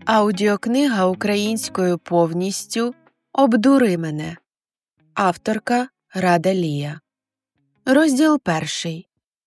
Аудіокнига українською повністю «Обдури мене». Авторка Рада Лія. Розділ 1.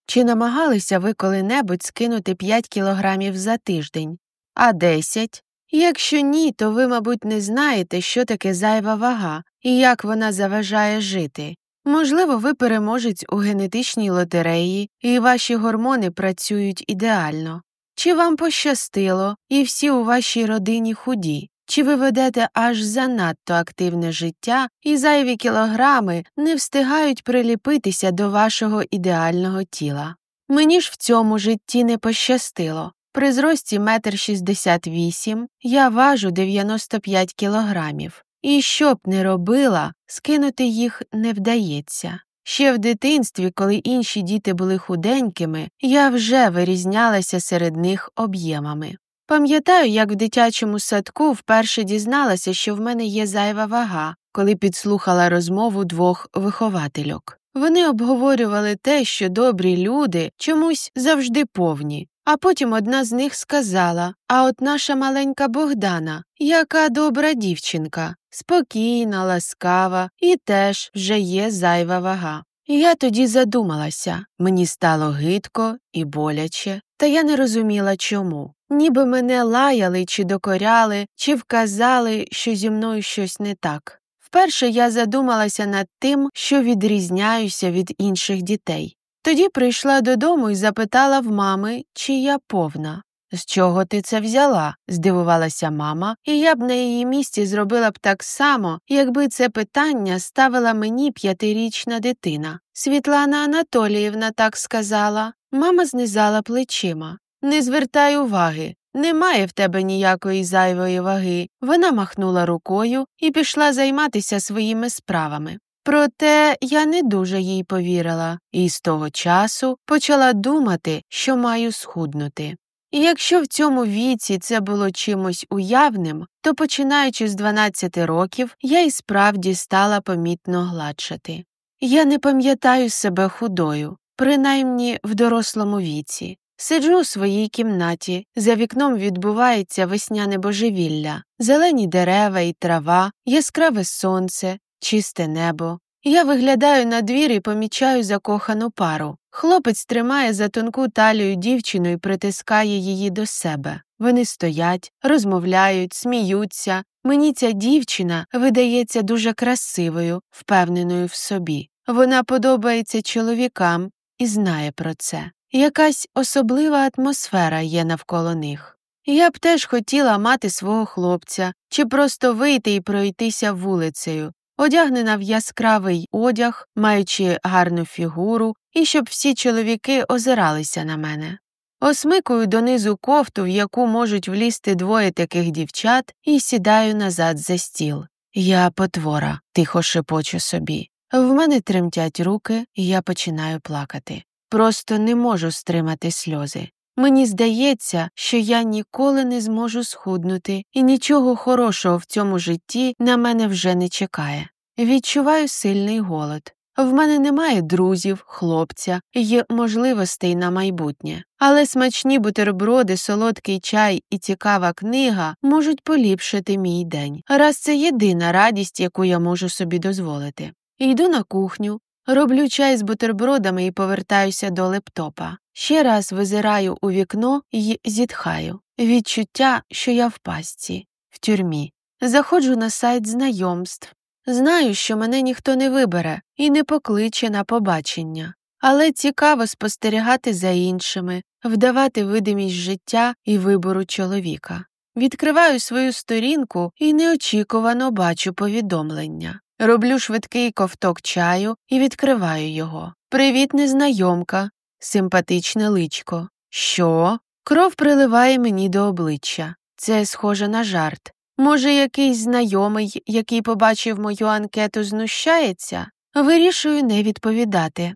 Чи намагалися ви коли-небудь скинути 5 кілограмів за тиждень? А 10? Якщо ні, то ви, мабуть, не знаєте, що таке зайва вага і як вона заважає жити. Можливо, ви переможець у генетичній лотереї, і ваші гормони працюють ідеально. Чи вам пощастило, і всі у вашій родині худі? Чи ви ведете аж занадто активне життя, і зайві кілограми не встигають приліпитися до вашого ідеального тіла? Мені ж в цьому житті не пощастило. При зрості 1,68 м я важу 95 кілограмів. І що б не робила, скинути їх не вдається. Ще в дитинстві, коли інші діти були худенькими, я вже вирізнялася серед них об'ємами. Пам'ятаю, як в дитячому садку вперше дізналася, що в мене є зайва вага, коли підслухала розмову 2 виховательок. Вони обговорювали те, що добрі люди чомусь завжди повні. А потім одна з них сказала: «А от наша маленька Богдана, яка добра дівчинка, спокійна, ласкава, і теж вже є зайва вага». І я тоді задумалася, мені стало гидко і боляче, та я не розуміла чому. Ніби мене лаяли чи докоряли, чи вказали, що зі мною щось не так. Вперше я задумалася над тим, що відрізняюся від інших дітей. Тоді прийшла додому і запитала в мами, чи я повна. «З чого ти це взяла?» – здивувалася мама, і я б на її місці зробила б так само, якби це питання ставила мені 5-річна дитина. «Світлана Анатоліївна так сказала». Мама знизала плечима. «Не звертай уваги. Немає в тебе ніякої зайвої ваги». Вона махнула рукою і пішла займатися своїми справами. Проте я не дуже їй повірила, і з того часу почала думати, що маю схуднути. І якщо в цьому віці це було чимось уявним, то починаючи з 12 років, я і справді стала помітно гладшати. Я не пам'ятаю себе худою, принаймні в дорослому віці. Сиджу у своїй кімнаті, за вікном відбувається весняне божевілля, зелені дерева і трава, яскраве сонце, чисте небо. Я виглядаю на двір і помічаю закохану пару. Хлопець тримає за тонку талію дівчину і притискає її до себе. Вони стоять, розмовляють, сміються. Мені ця дівчина видається дуже красивою, впевненою в собі. Вона подобається чоловікам і знає про це. Якась особлива атмосфера є навколо них. Я б теж хотіла мати свого хлопця, чи просто вийти і пройтися вулицею, одягнена в яскравий одяг, маючи гарну фігуру, і щоб всі чоловіки озиралися на мене. Осмикую донизу кофту, в яку можуть влізти 2 таких дівчат, і сідаю назад за стіл. Я потвора, тихо шепочу собі. В мене тремтять руки, і я починаю плакати. Просто не можу стримати сльози. Мені здається, що я ніколи не зможу схуднути, і нічого хорошого в цьому житті на мене вже не чекає. Відчуваю сильний голод. В мене немає друзів, хлопця і можливостей на майбутнє. Але смачні бутерброди, солодкий чай і цікава книга можуть поліпшити мій день. Раз це єдина радість, яку я можу собі дозволити. Йду на кухню, роблю чай з бутербродами і повертаюся до лептопа. Ще раз визираю у вікно і зітхаю. Відчуття, що я в пастці, в тюрмі. Заходжу на сайт знайомств. Знаю, що мене ніхто не вибере і не покличе на побачення. Але цікаво спостерігати за іншими, вдавати видимість життя і вибору чоловіка. Відкриваю свою сторінку і неочікувано бачу повідомлення. Роблю швидкий ковток чаю і відкриваю його. «Привіт, незнайомка!» Симпатичне личко. «Що?» Кров приливає мені до обличчя. Це схоже на жарт. Може, якийсь знайомий, який побачив мою анкету, знущається? Вирішую не відповідати.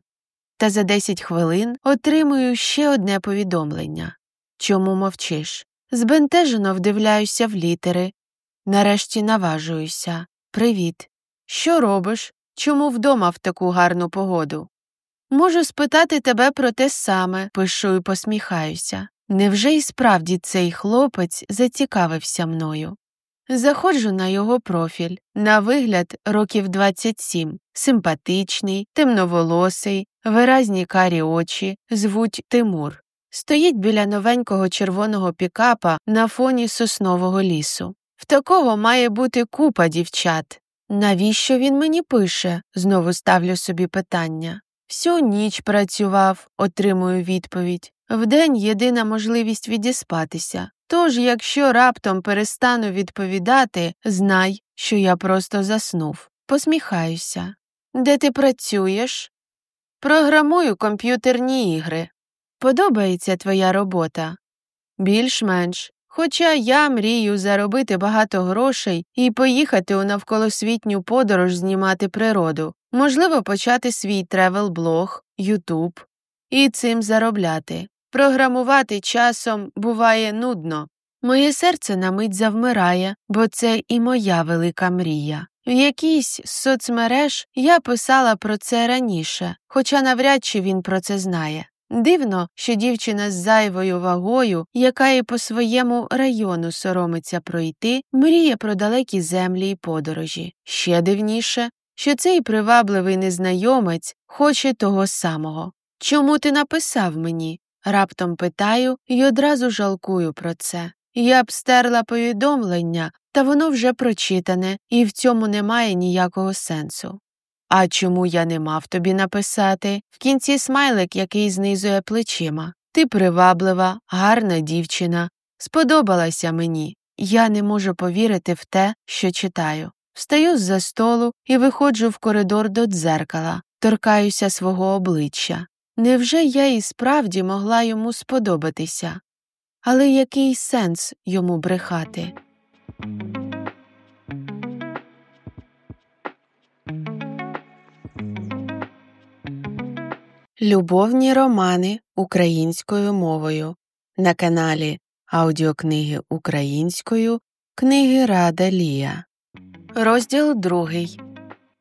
Та за 10 хвилин отримую ще одне повідомлення. «Чому мовчиш?» Збентежено вдивляюся в літери. Нарешті наважуюся. «Привіт. Що робиш? Чому вдома в таку гарну погоду?» «Можу спитати тебе про те саме», – пишу і посміхаюся. Невже й справді цей хлопець зацікавився мною? Заходжу на його профіль. На вигляд років 27. Симпатичний, темноволосий, виразні карі очі, звуть Тимур. Стоїть біля новенького червоного пікапа на фоні соснового лісу. В такого має бути купа дівчат. Навіщо він мені пише? Знову ставлю собі питання. Всю ніч працював, отримую відповідь. Вдень єдина можливість відіспатися. Тож, якщо раптом перестану відповідати, знай, що я просто заснув. Посміхаюся. Де ти працюєш? Програмую комп'ютерні ігри. Подобається твоя робота? Більш-менш. Хоча я мрію заробити багато грошей і поїхати у навколосвітню подорож знімати природу. Можливо, почати свій тревел-блог, Ютуб. І цим заробляти. Програмувати часом буває нудно. Моє серце на мить завмирає, бо це і моя велика мрія. В якійсь з соцмереж я писала про це раніше, хоча навряд чи він про це знає. Дивно, що дівчина з зайвою вагою, яка і по своєму району соромиться пройти, мріє про далекі землі й подорожі. Ще дивніше, що цей привабливий незнайомець хоче того самого. «Чому ти написав мені?» Раптом питаю і одразу жалкую про це. Я б стерла повідомлення, та воно вже прочитане, і в цьому немає ніякого сенсу. А чому я не мав тобі написати? В кінці смайлик, який знизує плечима. Ти приваблива, гарна дівчина. Сподобалася мені. Я не можу повірити в те, що читаю. Встаю з-за столу і виходжу в коридор до дзеркала. Торкаюся свого обличчя. Невже я і справді могла йому сподобатися? Але який сенс йому брехати? Любовні романи українською мовою на каналі Аудіокниги українською Книги Рада Лія. Розділ 2.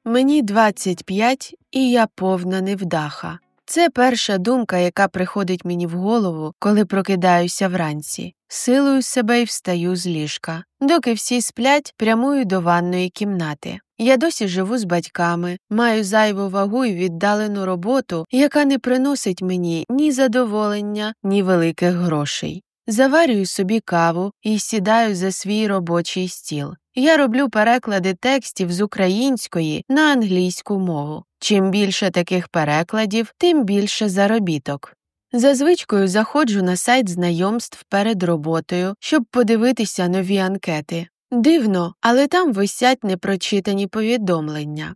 Мені 25, і я повна невдаха. Це перша думка, яка приходить мені в голову, коли прокидаюся вранці. Силую себе і встаю з ліжка. Доки всі сплять, прямую до ванної кімнати. Я досі живу з батьками, маю зайву вагу і віддалену роботу, яка не приносить мені ні задоволення, ні великих грошей. Заварюю собі каву і сідаю за свій робочий стіл. Я роблю переклади текстів з української на англійську мову. Чим більше таких перекладів, тим більше заробіток. За звичкою заходжу на сайт знайомств перед роботою, щоб подивитися нові анкети. Дивно, але там висять непрочитані повідомлення.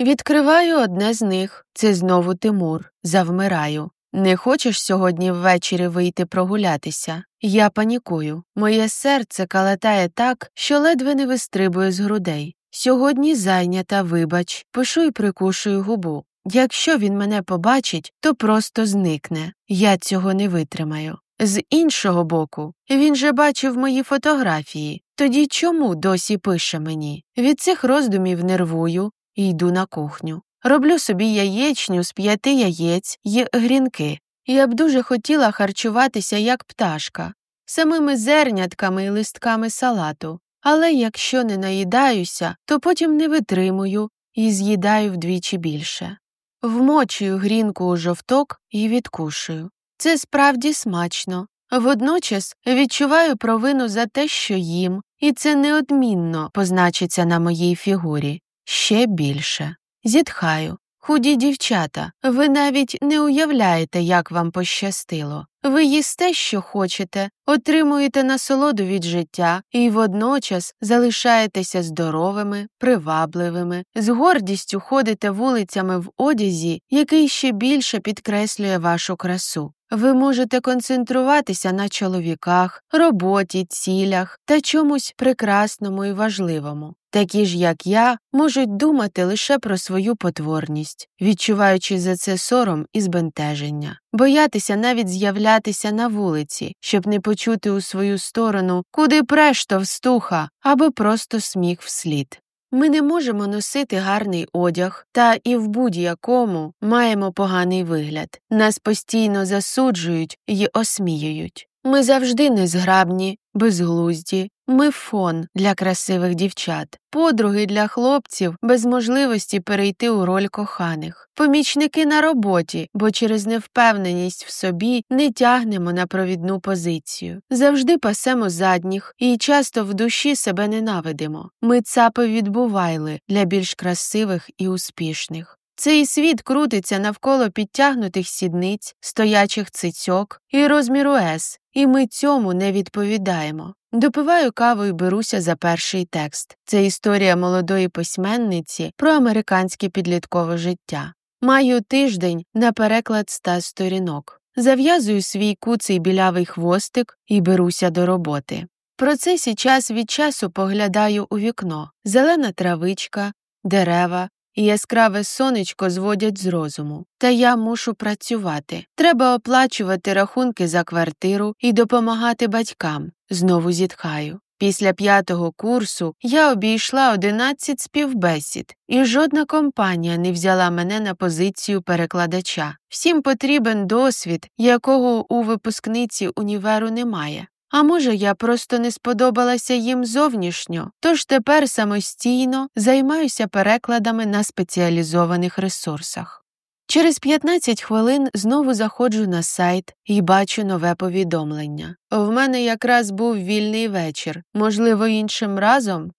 Відкриваю одне з них. Це знову Тимур. Завмираю. Не хочеш сьогодні ввечері вийти прогулятися? Я панікую. Моє серце калатає так, що ледве не вистрибує з грудей. Сьогодні зайнята, вибач, пишу й прикушую губу. Якщо він мене побачить, то просто зникне. Я цього не витримаю. З іншого боку, він же бачив мої фотографії. Тоді чому досі пише мені? Від цих роздумів нервую і йду на кухню. Роблю собі яєчню з 5 яєць й грінки. Я б дуже хотіла харчуватися як пташка, самими зернятками і листками салату. Але якщо не наїдаюся, то потім не витримую і з'їдаю вдвічі більше. Вмочую грінку у жовток і відкушую. Це справді смачно. Водночас відчуваю провину за те, що їм, і це неодмінно позначиться на моїй фігурі. Ще більше. Зітхаю. Худі дівчата, ви навіть не уявляєте, як вам пощастило. Ви їсте, що хочете, отримуєте насолоду від життя і водночас залишаєтеся здоровими, привабливими, з гордістю ходите вулицями в одязі, який ще більше підкреслює вашу красу. Ви можете концентруватися на чоловіках, роботі, цілях та чомусь прекрасному і важливому. Такі ж, як я, можуть думати лише про свою потворність, відчуваючи за це сором і збентеження. Боятися навіть з'являтися на вулиці, щоб не почути у свою сторону «Куди преш, товстуха?» або просто сміх вслід. Ми не можемо носити гарний одяг, та і в будь-якому маємо поганий вигляд. Нас постійно засуджують й осміюють. Ми завжди незграбні, безглузді, ми фон для красивих дівчат, подруги для хлопців без можливості перейти у роль коханих, помічники на роботі, бо через невпевненість в собі не тягнемо на провідну позицію, завжди пасемо задніх і часто в душі себе ненавидимо. Ми цапи відбувайли для більш красивих і успішних. Цей світ крутиться навколо підтягнутих сідниць, стоячих цицьок і розміру «С», і ми цьому не відповідаємо. Допиваю каву і беруся за перший текст. Це історія молодої письменниці про американське підліткове життя. Маю тиждень на переклад 100 сторінок. Зав'язую свій куций білявий хвостик і беруся до роботи. В процесі час від часу поглядаю у вікно. Зелена травичка, дерева і яскраве сонечко зводять з розуму. Та я мушу працювати. Треба оплачувати рахунки за квартиру і допомагати батькам. Знову зітхаю. Після 5-го курсу я обійшла 11 співбесід, і жодна компанія не взяла мене на позицію перекладача. Всім потрібен досвід, якого у випускниці універу немає. А може, я просто не сподобалася їм зовнішньо, тож тепер самостійно займаюся перекладами на спеціалізованих ресурсах. Через 15 хвилин знову заходжу на сайт і бачу нове повідомлення. В мене якраз був вільний вечір. Можливо, іншим разом?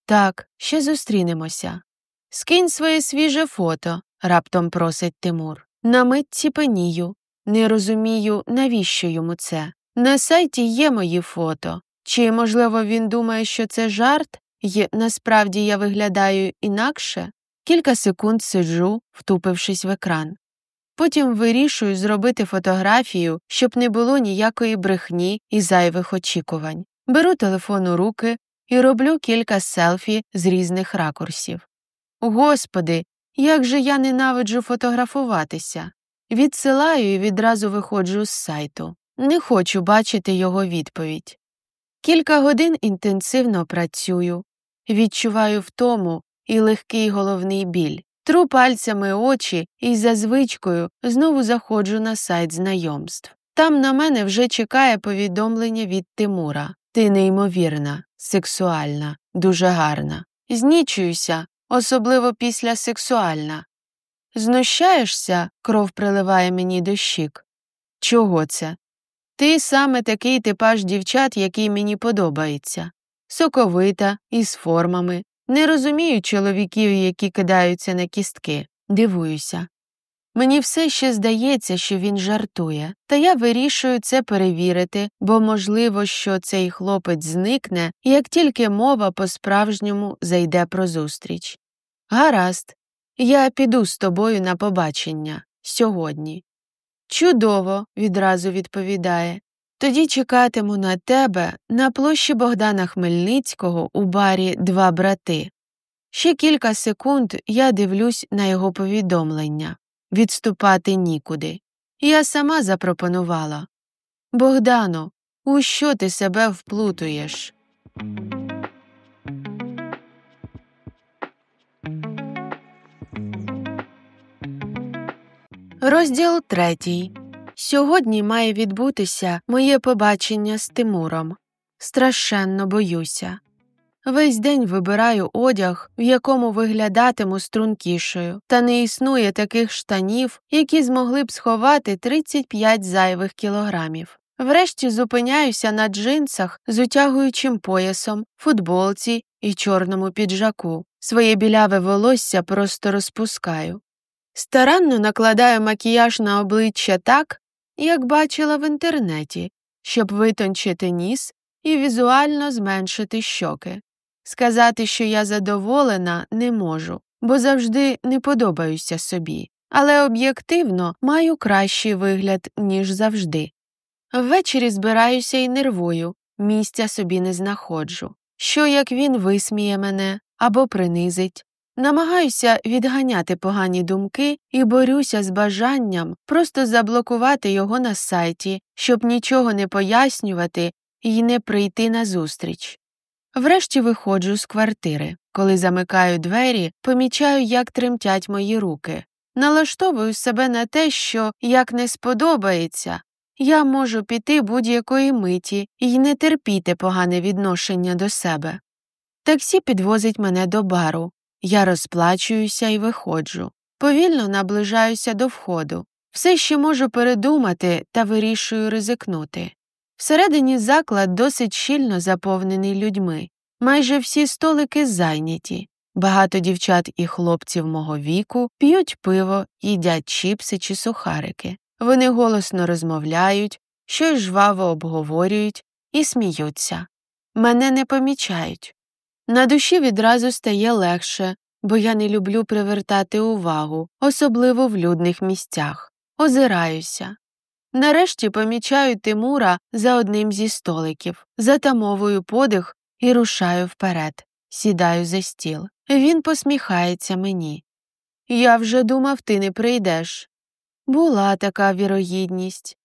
Так, ще зустрінемося. Скинь своє свіже фото, раптом просить Тимур. На мить ціпенію. Не розумію, навіщо йому це. На сайті є мої фото. Чи, можливо, він думає, що це жарт, і насправді я виглядаю інакше? Кілька секунд сиджу, втупившись в екран. Потім вирішую зробити фотографію, щоб не було ніякої брехні і зайвих очікувань. Беру телефон у руки і роблю кілька селфі з різних ракурсів. Господи, як же я ненавиджу фотографуватися. Відсилаю і відразу виходжу з сайту. Не хочу бачити його відповідь. Кілька годин інтенсивно працюю. Відчуваю втому і легкий головний біль. Тру пальцями очі і за звичкою знову заходжу на сайт знайомств. Там на мене вже чекає повідомлення від Тимура. Ти неймовірна, сексуальна, дуже гарна. Знічуюся, особливо після сексуальна. Знущаєшся? Кров приливає мені до щік. Чого це? Ти саме такий типаж дівчат, який мені подобається. Соковита, із формами. Не розумію чоловіків, які кидаються на кістки. Дивуюся. Мені все ще здається, що він жартує. Та я вирішую це перевірити, бо можливо, що цей хлопець зникне, як тільки мова по-справжньому зайде про зустріч. Гаразд. Я піду з тобою на побачення. Сьогодні. Чудово, відразу відповідає. Тоді чекатиму на тебе на площі Богдана Хмельницького у барі «Два брати». Ще кілька секунд я дивлюсь на його повідомлення. Відступати нікуди. Я сама запропонувала. Богдано, у що ти себе вплутуєш? Розділ 3. Сьогодні має відбутися моє побачення з Тимуром. Страшенно боюся. Весь день вибираю одяг, в якому виглядатиму стрункішою, та не існує таких штанів, які змогли б сховати 35 зайвих кілограмів. Врешті зупиняюся на джинсах з утягуючим поясом, футболці і чорному піджаку. Своє біляве волосся просто розпускаю. Старанно накладаю макіяж на обличчя так, як бачила в інтернеті, щоб витончити ніс і візуально зменшити щоки. Сказати, що я задоволена, не можу, бо завжди не подобаюся собі, але об'єктивно маю кращий вигляд, ніж завжди. Ввечері збираюся і нервую, місця собі не знаходжу. Що як він висміє мене або принизить. Намагаюся відганяти погані думки і борюся з бажанням просто заблокувати його на сайті, щоб нічого не пояснювати і не прийти на зустріч. Врешті виходжу з квартири. Коли замикаю двері, помічаю, як тремтять мої руки. Налаштовую себе на те, що, як не сподобається, я можу піти будь-якої миті і не терпіти погане відношення до себе. Таксі підвозить мене до бару. Я розплачуюся і виходжу. Повільно наближаюся до входу. Все ще можу передумати та вирішую ризикнути. Всередині заклад досить щільно заповнений людьми. Майже всі столики зайняті. Багато дівчат і хлопців мого віку п'ють пиво, їдять чіпси чи сухарики. Вони голосно розмовляють, щось жваво обговорюють і сміються. Мене не помічають. На душі відразу стає легше, бо я не люблю привертати увагу, особливо в людних місцях. Озираюся. Нарешті помічаю Тимура за одним зі столиків, затамовую подих і рушаю вперед. Сідаю за стіл. Він посміхається мені. «Я вже думав, ти не прийдеш». Була така вірогідність.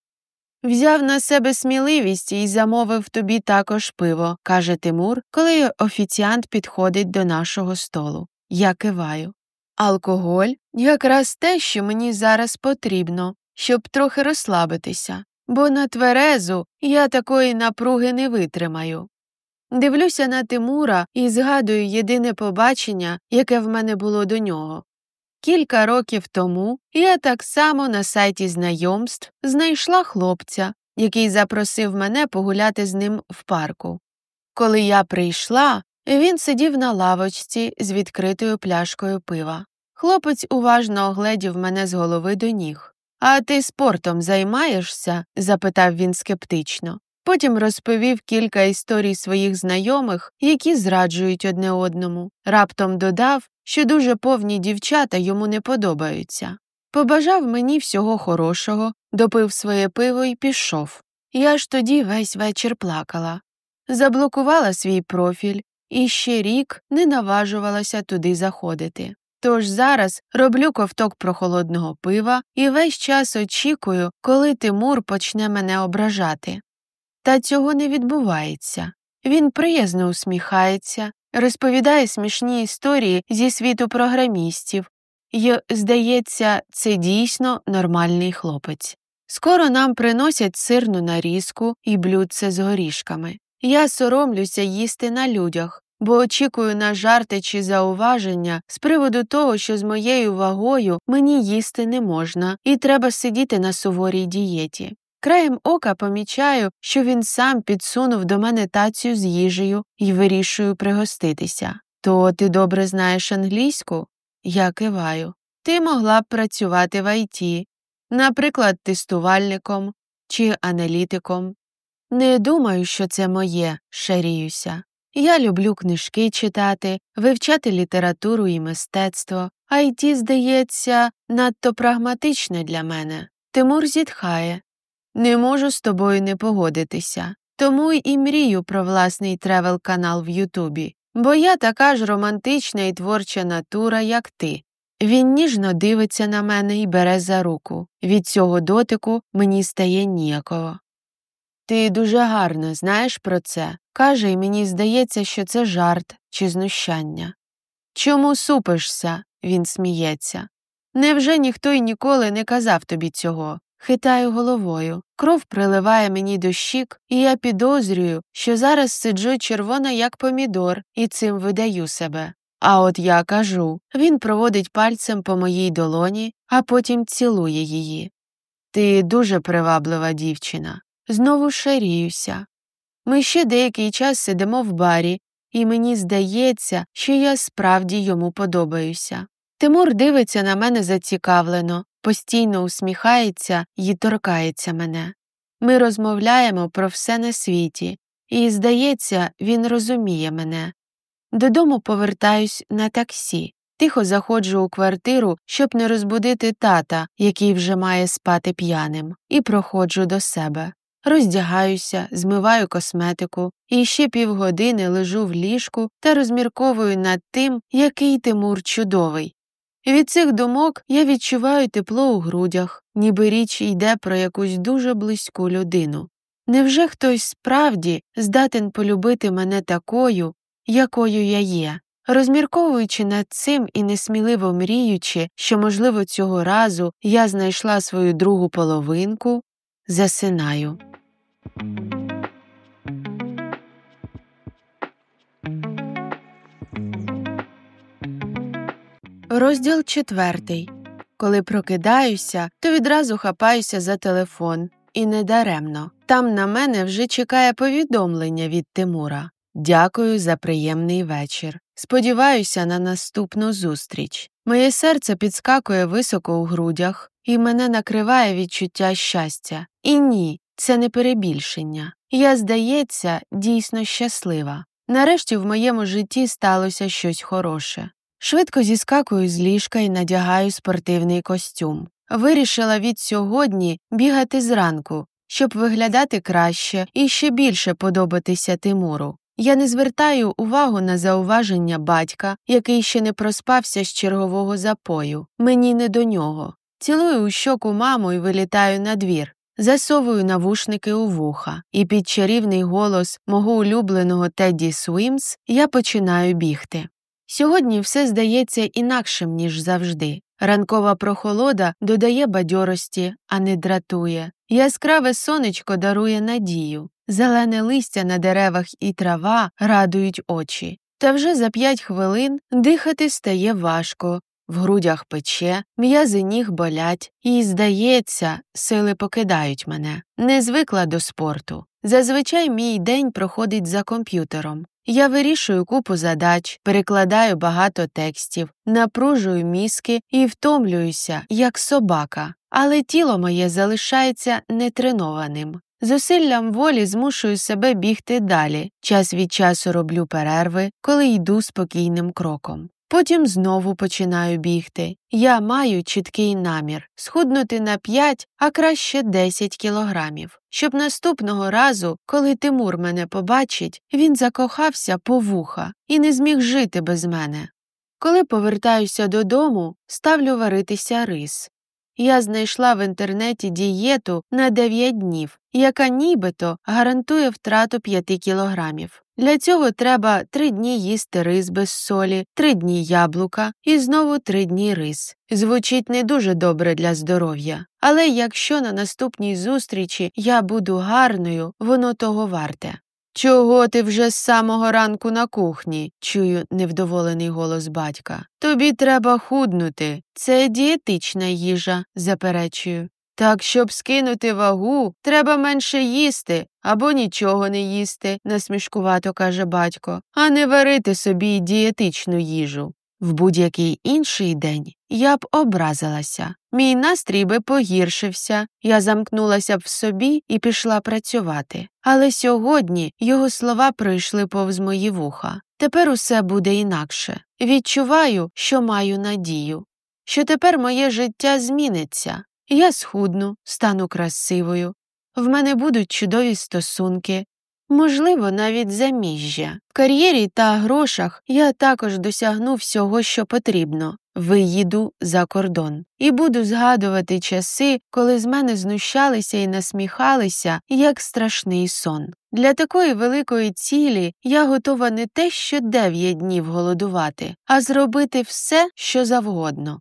«Взяв на себе сміливість і замовив тобі також пиво», – каже Тимур, коли офіціант підходить до нашого столу. Я киваю. «Алкоголь – якраз те, що мені зараз потрібно, щоб трохи розслабитися, бо на тверезу я такої напруги не витримаю». Дивлюся на Тимура і згадую єдине побачення, яке в мене було до нього. Кілька років тому я так само на сайті знайомств знайшла хлопця, який запросив мене погуляти з ним в парку. Коли я прийшла, він сидів на лавочці з відкритою пляшкою пива. Хлопець уважно огледів мене з голови до ніг. «А ти спортом займаєшся?» – запитав він скептично. Потім розповів кілька історій своїх знайомих, які зраджують одне одному. Раптом додав, що дуже повні дівчата йому не подобаються. Побажав мені всього хорошого, допив своє пиво і пішов. Я ж тоді весь вечір плакала. Заблокувала свій профіль і ще рік не наважувалася туди заходити. Тож зараз роблю ковток прохолодного пива і весь час очікую, коли Тимур почне мене ображати. Та цього не відбувається. Він приязно усміхається, розповідає смішні історії зі світу програмістів, і, здається, це дійсно нормальний хлопець. Скоро нам приносять сирну нарізку і блюдце з горішками. Я соромлюся їсти на людях, бо очікую на жарти чи зауваження з приводу того, що з моєю вагою мені їсти не можна і треба сидіти на суворій дієті. Краєм ока помічаю, що він сам підсунув до мене тацю з їжею і вирішую пригоститися. «То ти добре знаєш англійську?» Я киваю. «Ти могла б працювати в ІТ, наприклад, тестувальником чи аналітиком». «Не думаю, що це моє», – шаріюся. «Я люблю книжки читати, вивчати літературу і мистецтво. ІТ, здається, надто прагматичне для мене». Тимур зітхає. «Не можу з тобою не погодитися. Тому і мрію про власний тревел-канал в Ютубі, бо я така ж романтична і творча натура, як ти». Він ніжно дивиться на мене і бере за руку. Від цього дотику мені стає ніяково. «Ти дуже гарно знаєш про це», – каже, і мені здається, що це жарт чи знущання. «Чому супишся?» – він сміється. «Невже ніхто й ніколи не казав тобі цього?» Хитаю головою. Кров приливає мені до щік, і я підозрюю, що зараз сиджу червона як помідор і цим видаю себе. А от я кажу. Він проводить пальцем по моїй долоні, а потім цілує її. «Ти дуже приваблива дівчина». Знову шаріюся. Ми ще деякий час сидимо в барі, і мені здається, що я справді йому подобаюся. Тимур дивиться на мене зацікавлено, постійно усміхається і торкається мене. Ми розмовляємо про все на світі, і, здається, він розуміє мене. Додому повертаюсь на таксі. Тихо заходжу у квартиру, щоб не розбудити тата, який вже має спати п'яним, і проходжу до себе. Роздягаюся, змиваю косметику і ще півгодини лежу в ліжку та розмірковую над тим, який Тимур чудовий. Від цих думок я відчуваю тепло у грудях, ніби річ йде про якусь дуже близьку людину. Невже хтось справді здатен полюбити мене такою, якою я є? Розмірковуючи над цим і несміливо мріючи, що, можливо, цього разу я знайшла свою другу половинку, засинаю. Розділ 4. Коли прокидаюся, то відразу хапаюся за телефон. І недаремно. Там на мене вже чекає повідомлення від Тимура. Дякую за приємний вечір. Сподіваюся на наступну зустріч. Моє серце підскакує високо у грудях, і мене накриває відчуття щастя. І ні, це не перебільшення. Я, здається, дійсно щаслива. Нарешті в моєму житті сталося щось хороше. Швидко зіскакую з ліжка і надягаю спортивний костюм. Вирішила від сьогодні бігати зранку, щоб виглядати краще і ще більше подобатися Тимуру. Я не звертаю увагу на зауваження батька, який ще не проспався з чергового запою. Мені не до нього. Цілую у щоку маму і вилітаю на двір. Засовую навушники у вуха, і під чарівний голос мого улюбленого Тедді Свімс я починаю бігти. Сьогодні все здається інакшим, ніж завжди. Ранкова прохолода додає бадьорості, а не дратує. Яскраве сонечко дарує надію. Зелене листя на деревах і трава радують очі. Та вже за 5 хвилин дихати стає важко, в грудях пече, м'язи ніг болять, і, здається, сили покидають мене. Не звикла до спорту. Зазвичай мій день проходить за комп'ютером. Я вирішую купу задач, перекладаю багато текстів, напружую мізки і втомлююся, як собака. Але тіло моє залишається нетренованим. Зусиллям волі змушую себе бігти далі. Час від часу роблю перерви, коли йду спокійним кроком. Потім знову починаю бігти. Я маю чіткий намір – схуднути на 5, а краще 10 кілограмів. Щоб наступного разу, коли Тимур мене побачить, він закохався по вуха і не зміг жити без мене. Коли повертаюся додому, ставлю варитися рис. Я знайшла в інтернеті дієту на 9 днів, яка нібито гарантує втрату 5 кілограмів. Для цього треба 3 дні їсти рис без солі, 3 дні яблука і знову 3 дні рис. Звучить не дуже добре для здоров'я, але якщо на наступній зустрічі я буду гарною, воно того варте. «Чого ти вже з самого ранку на кухні?» – чую невдоволений голос батька. «Тобі треба худнути. Це дієтична їжа», – заперечую. «Так, щоб скинути вагу, треба менше їсти або нічого не їсти», – насмішкувато каже батько, «а не варити собі дієтичну їжу». В будь-який інший день я б образилася. Мій настрій би погіршився, я замкнулася б в собі і пішла працювати. Але сьогодні його слова пройшли повз мої вуха. Тепер усе буде інакше. Відчуваю, що маю надію. Що тепер моє життя зміниться. Я схудну, стану красивою. В мене будуть чудові стосунки. Можливо, навіть заміжжя. В кар'єрі та грошах я також досягну всього, що потрібно. Виїду за кордон. І буду згадувати часи, коли з мене знущалися і насміхалися, як страшний сон. Для такої великої цілі я готова не те, що 9 днів голодувати, а зробити все, що завгодно.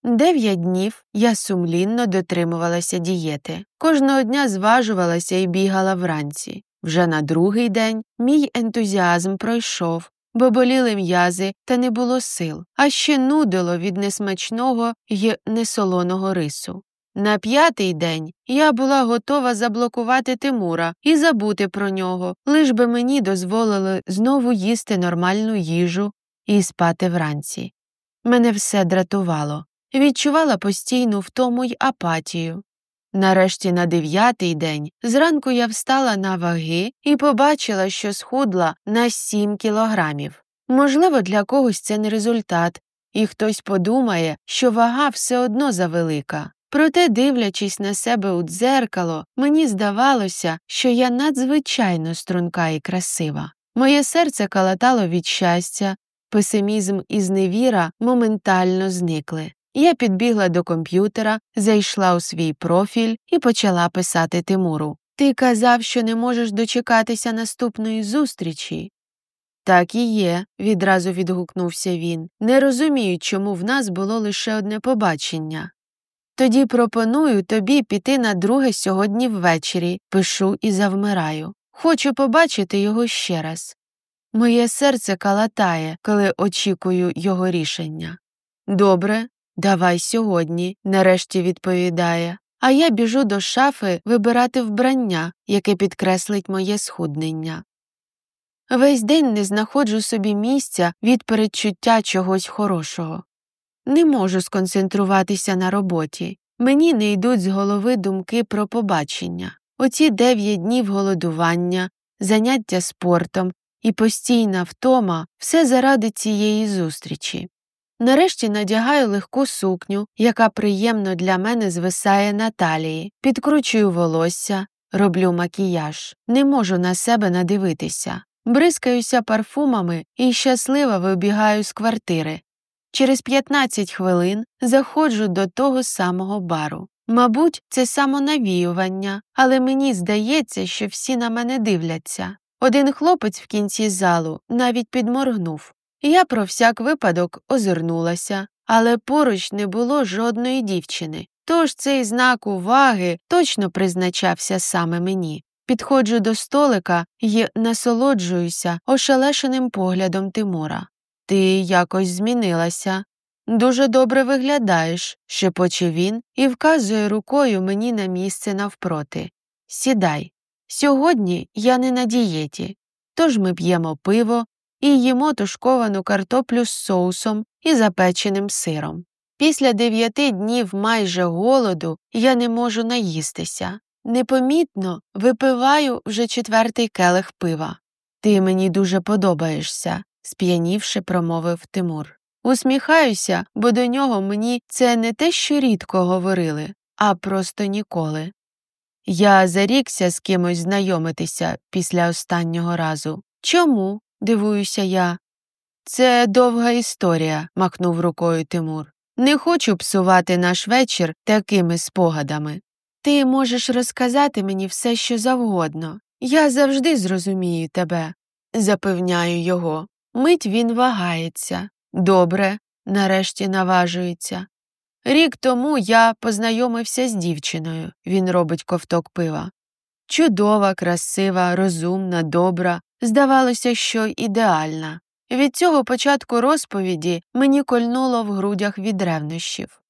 9 днів я сумлінно дотримувалася дієти. Кожного дня зважувалася і бігала вранці. Вже на другий день мій ентузіазм пройшов, бо боліли м'язи та не було сил, а ще нудило від несмачного й несолоного рису. На 5-й день я була готова заблокувати Тимура і забути про нього, лиш би мені дозволили знову їсти нормальну їжу і спати вранці. Мене все дратувало. Відчувала постійну втому й апатію. Нарешті на 9-й день зранку я встала на ваги і побачила, що схудла на 7 кілограмів. Можливо, для когось це не результат, і хтось подумає, що вага все одно завелика. Проте, дивлячись на себе у дзеркало, мені здавалося, що я надзвичайно струнка і красива. Моє серце калатало від щастя, песимізм і зневіра моментально зникли. Я підбігла до комп'ютера, зайшла у свій профіль і почала писати Тимуру. «Ти казав, що не можеш дочекатися наступної зустрічі?» «Так і є», – відразу відгукнувся він. «Не розумію, чому в нас було лише одне побачення». Тоді пропоную тобі піти на друге сьогодні ввечері, пишу і завмираю. Хочу побачити його ще раз. Моє серце калатає, коли очікую його рішення. Добре, давай сьогодні, нарешті відповідає. А я біжу до шафи вибирати вбрання, яке підкреслить моє схуднення. Весь день не знаходжу собі місця від передчуття чогось хорошого. Не можу сконцентруватися на роботі. Мені не йдуть з голови думки про побачення. Оці 9 днів голодування, заняття спортом і постійна втома – все заради цієї зустрічі. Нарешті надягаю легку сукню, яка приємно для мене звисає на талії, підкручую волосся, роблю макіяж. Не можу на себе надивитися. Бризкаюся парфумами і щасливо вибігаю з квартири. Через 15 хвилин заходжу до того самого бару. Мабуть, це самонавіювання, але мені здається, що всі на мене дивляться. Один хлопець в кінці залу навіть підморгнув. Я про всяк випадок озирнулася, але поруч не було жодної дівчини, тож цей знак уваги точно призначався саме мені. Підходжу до столика і насолоджуюся ошелешеним поглядом Тимура. «Ти якось змінилася. Дуже добре виглядаєш», – шепоче він і вказує рукою мені на місце навпроти. «Сідай. Сьогодні я не на дієті, тож ми п'ємо пиво і їмо тушковану картоплю з соусом і запеченим сиром. Після 9 днів майже голоду я не можу наїстися. Непомітно випиваю вже 4-й келих пива. «Ти мені дуже подобаєшся», – сп'янівши промовив Тимур. Усміхаюся, бо до нього мені це не те, що рідко говорили, а просто ніколи. Я зарікся з кимось знайомитися після останнього разу. «Чому?» – дивуюся я. «Це довга історія», – махнув рукою Тимур. «Не хочу псувати наш вечір такими спогадами. Ти можеш розказати мені все, що завгодно. Я завжди зрозумію тебе», – запевняю його. Мить він вагається. «Добре», – нарешті наважується. «Рік тому я познайомився з дівчиною», – він робить ковток пива. Чудова, красива, розумна, добра, здавалося, що ідеальна. Від цього початку розповіді мені кольнуло в грудях від ревнощів.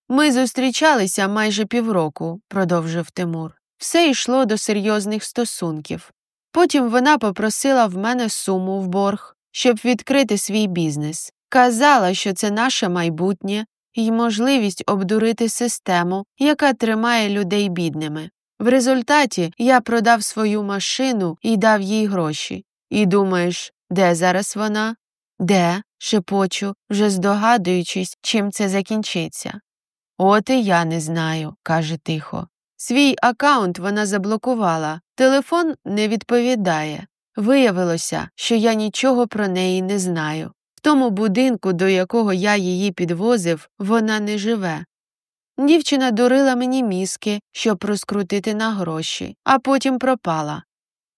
«Ми зустрічалися майже півроку», – продовжив Тимур. «Все йшло до серйозних стосунків. Потім вона попросила в мене суму в борг, щоб відкрити свій бізнес. Казала, що це наше майбутнє і можливість обдурити систему, яка тримає людей бідними. В результаті я продав свою машину і дав їй гроші. І думаєш, де зараз вона?» «Де?» – шепочу, вже здогадуючись, чим це закінчиться. «От і я не знаю», – каже тихо. «Свій акаунт вона заблокувала, телефон не відповідає. Виявилося, що я нічого про неї не знаю. В тому будинку, до якого я її підвозив, вона не живе. Дівчина дурила мені мізки, щоб розкрутити на гроші, а потім пропала.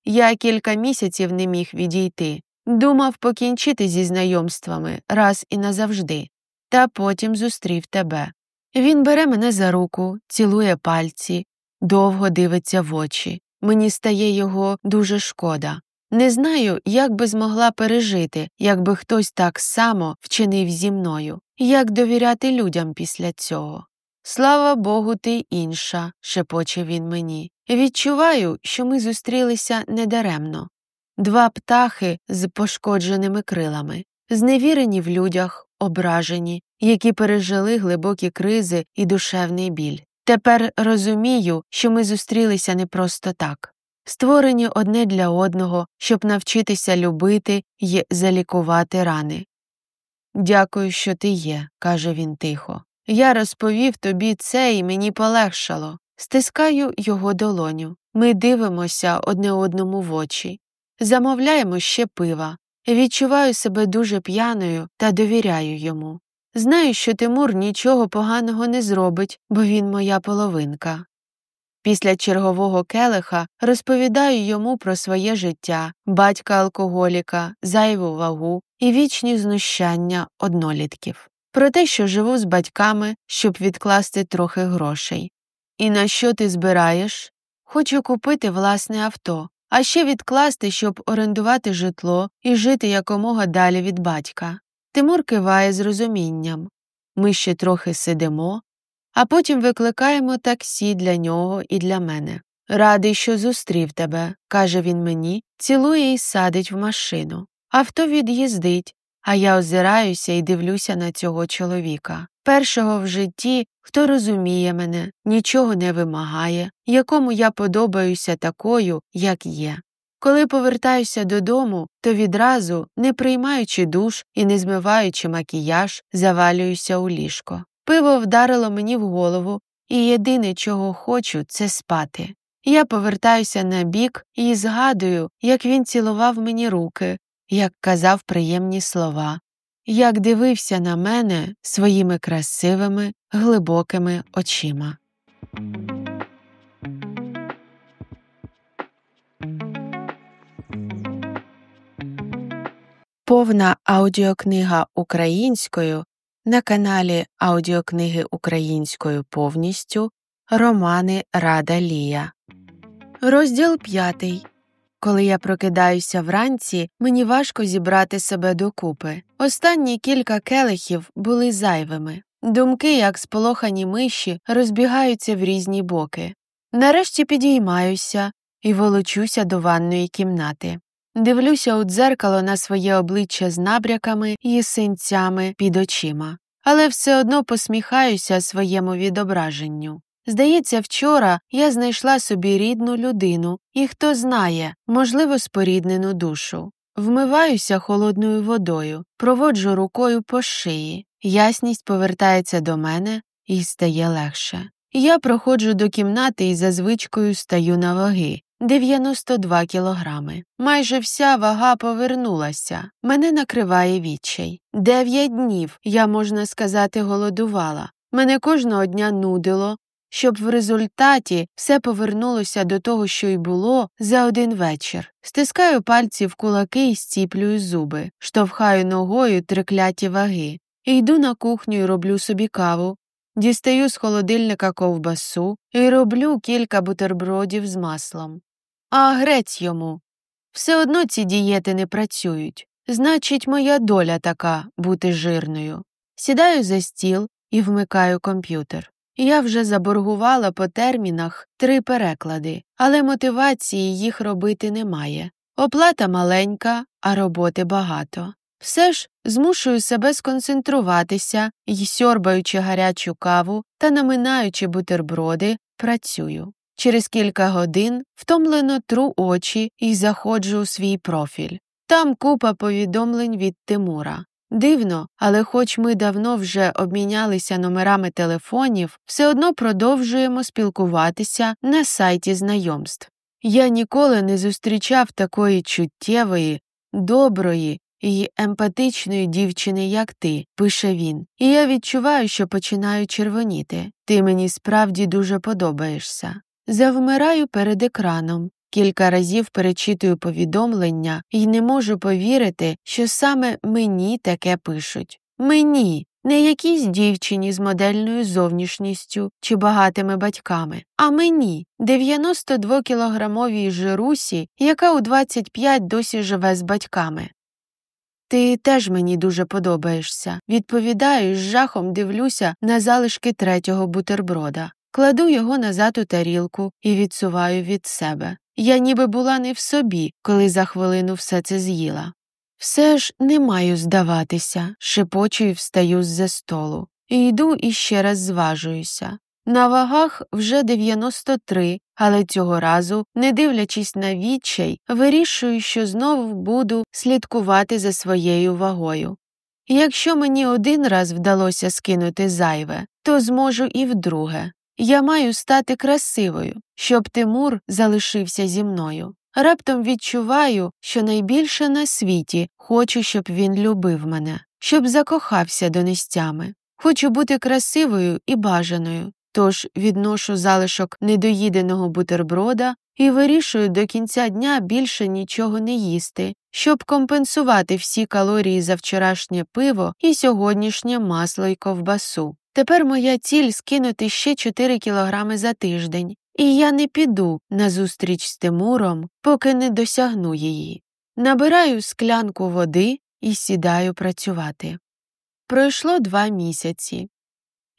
Я кілька місяців не міг відійти. Думав покінчити зі знайомствами раз і назавжди. Та потім зустрів тебе. Він бере мене за руку, цілує пальці, довго дивиться в очі. Мені стає його дуже шкода. Не знаю, як би змогла пережити, якби хтось так само вчинив зі мною. Як довіряти людям після цього? «Слава Богу, ти інша», – шепоче він мені. Відчуваю, що ми зустрілися недаремно. 2 птахи з пошкодженими крилами, зневірені в людях, ображені, які пережили глибокі кризи і душевний біль. Тепер розумію, що ми зустрілися не просто так. Створені одне для одного, щоб навчитися любити й залікувати рани. «Дякую, що ти є», – каже він тихо. «Я розповів тобі це і мені полегшало». Стискаю його долоню. Ми дивимося одне одному в очі. Замовляємо ще пива. Відчуваю себе дуже п'яною та довіряю йому. Знаю, що Тимур нічого поганого не зробить, бо він моя половинка. Після чергового келиха розповідаю йому про своє життя, батька-алкоголіка, зайву вагу і вічні знущання однолітків. Про те, що живу з батьками, щоб відкласти трохи грошей. І на що ти збираєш? Хочу купити власне авто, а ще відкласти, щоб орендувати житло і жити якомога далі від батька. Тимур киває з розумінням. Ми ще трохи сидимо, а потім викликаємо таксі для нього і для мене. Радий, що зустрів тебе, каже він мені, цілує і садить в машину. Авто від'їздить, а я озираюся і дивлюся на цього чоловіка. Першого в житті, хто розуміє мене, нічого не вимагає, якому я подобаюся такою, як є. Коли повертаюся додому, то відразу, не приймаючи душ і не змиваючи макіяж, завалююся у ліжко. Пиво вдарило мені в голову, і єдине, чого хочу, це спати. Я повертаюся на бік і згадую, як він цілував мені руки, як казав приємні слова, як дивився на мене своїми красивими, глибокими очима. Повна аудіокнига українською на каналі Аудіокниги українською повністю романи Рада Лія. Розділ 5. Коли я прокидаюся вранці, мені важко зібрати себе докупи. Останні кілька келихів були зайвими. Думки, як сполохані миші, розбігаються в різні боки. Нарешті підіймаюся і волочуся до ванної кімнати. Дивлюся у дзеркало на своє обличчя з набряками і синцями під очима. Але все одно посміхаюся своєму відображенню. Здається, вчора я знайшла собі рідну людину і, хто знає, можливо, споріднену душу. Вмиваюся холодною водою, проводжу рукою по шиї. Ясність повертається до мене і стає легше. Я проходжу до кімнати і за звичкою стаю на ваги. 92 кілограми. Майже вся вага повернулася. Мене накриває відчай. 9 днів я, можна сказати, голодувала. Мене кожного дня нудило, щоб в результаті все повернулося до того, що й було, за один вечір. Стискаю пальці в кулаки і зціплюю зуби, штовхаю ногою трикляті ваги. Йду на кухню і роблю собі каву. Дістаю з холодильника ковбасу і роблю кілька бутербродів з маслом. А грець йому. Все одно ці дієти не працюють. Значить, моя доля така – бути жирною. Сідаю за стіл і вмикаю комп'ютер. Я вже заборгувала по термінах 3 переклади, але мотивації їх робити немає. Оплата маленька, а роботи багато. Все ж змушую себе сконцентруватися і, сьорбаючи гарячу каву та наминаючи бутерброди, працюю. Через кілька годин втомлено тру очі і заходжу у свій профіль. Там купа повідомлень від Тимура. Дивно, але хоч ми давно вже обмінялися номерами телефонів, все одно продовжуємо спілкуватися на сайті знайомств. Я ніколи не зустрічав такої чуттєвої, доброї і емпатичної дівчини, як ти, пише він. І я відчуваю, що починаю червоніти. Ти мені справді дуже подобаєшся. Завмираю перед екраном. Кілька разів перечитую повідомлення і не можу повірити, що саме мені таке пишуть. Мені, не якійсь дівчині з модельною зовнішністю чи багатими батьками, а мені, 92-кілограмовій жирусі, яка у 25 досі живе з батьками. Ти теж мені дуже подобаєшся. Відповідаю і з жахом дивлюся на залишки 3-го бутерброда. Кладу його назад у тарілку і відсуваю від себе. Я ніби була не в собі, коли за хвилину все це з'їла. Все ж не маю здаватися, шепочу і встаю з-за столу. І йду і ще раз зважуюся. На вагах вже 93, але цього разу, не дивлячись на відчай, вирішую, що знову буду слідкувати за своєю вагою. І якщо мені один раз вдалося скинути зайве, то зможу і вдруге. Я маю стати красивою, щоб Тимур залишився зі мною. Раптом відчуваю, що найбільше на світі хочу, щоб він любив мене, щоб закохався донестями. Хочу бути красивою і бажаною. Тож відношу залишок недоїденого бутерброда і вирішую до кінця дня більше нічого не їсти, щоб компенсувати всі калорії за вчорашнє пиво і сьогоднішнє масло й ковбасу. Тепер моя ціль – скинути ще 4 кілограми за тиждень, і я не піду на зустріч з Тимуром, поки не досягну її. Набираю склянку води і сідаю працювати. Пройшло 2 місяці.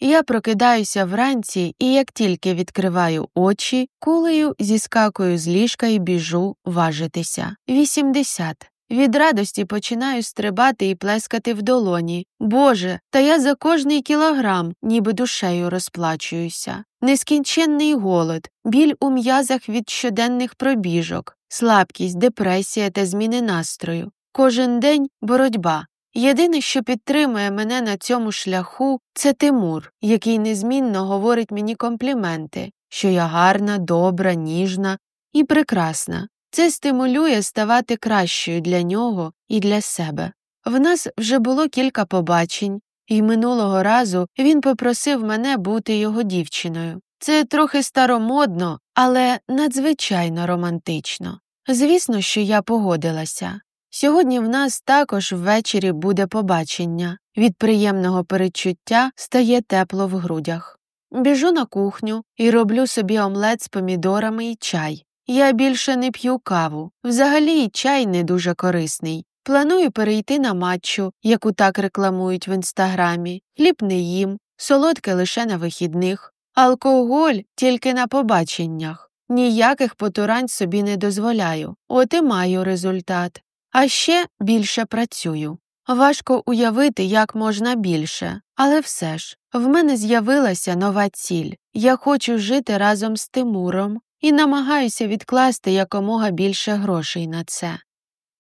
Я прокидаюся вранці і як тільки відкриваю очі, кулею зіскакую з ліжка і біжу важитися. 80. Від радості починаю стрибати і плескати в долоні. Боже, та я за кожний кілограм ніби душею розплачуюся. Нескінченний голод, біль у м'язах від щоденних пробіжок, слабкість, депресія та зміни настрою. Кожен день – боротьба. Єдине, що підтримує мене на цьому шляху – це Тимур, який незмінно говорить мені компліменти, що я гарна, добра, ніжна і прекрасна. Це стимулює ставати кращою для нього і для себе. В нас вже було кілька побачень, і минулого разу він попросив мене бути його дівчиною. Це трохи старомодно, але надзвичайно романтично. Звісно, що я погодилася. Сьогодні в нас також ввечері буде побачення. Від приємного передчуття стає тепло в грудях. Біжу на кухню і роблю собі омлет з помідорами і чай. Я більше не п'ю каву. Взагалі і чай не дуже корисний. Планую перейти на матчу, яку так рекламують в інстаграмі. Хліб не їм, солодке лише на вихідних. Алкоголь тільки на побаченнях. Ніяких потурань собі не дозволяю. От і маю результат. А ще більше працюю. Важко уявити, як можна більше. Але все ж, в мене з'явилася нова ціль. Я хочу жити разом з Тимуром і намагаюся відкласти якомога більше грошей на це.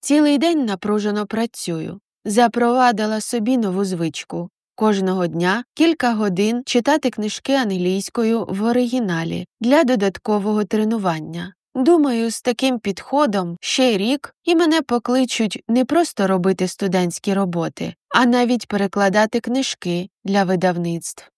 Цілий день напружено працюю. Запровадила собі нову звичку. Кожного дня кілька годин читати книжки англійською в оригіналі для додаткового тренування. Думаю, з таким підходом ще й рік і мене покличуть не просто робити студентські роботи, а навіть перекладати книжки для видавництв.